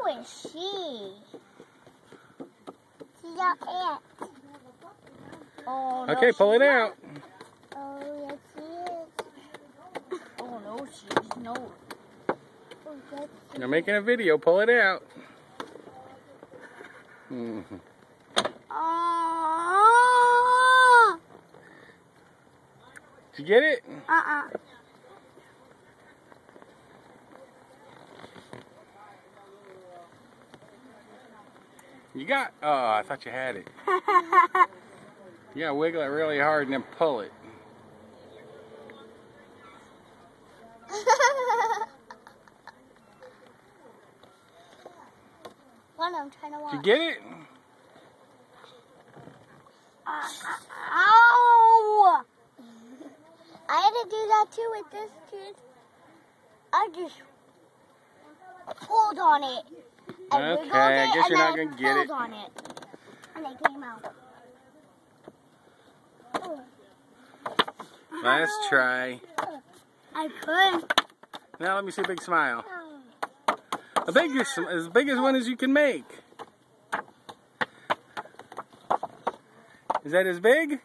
Who is she? She's our aunt. Oh, no, Okay, pull it out. Oh, yes, she is. Oh, no, she's no. Oh, yes, she They're making a video. Pull it out. Oh. Did you get it? You got... Oh, I thought you had it. You gotta wiggle it really hard and then pull it. One, I'm trying to watch. Did you get it? Ow! I had to do that too with this tooth. I just pulled on it. Okay, I guess you're not gonna get it. Pulled on it, and it came out. Last try. I could. Now let me see a big smile. As big as one as you can make. Is that as big?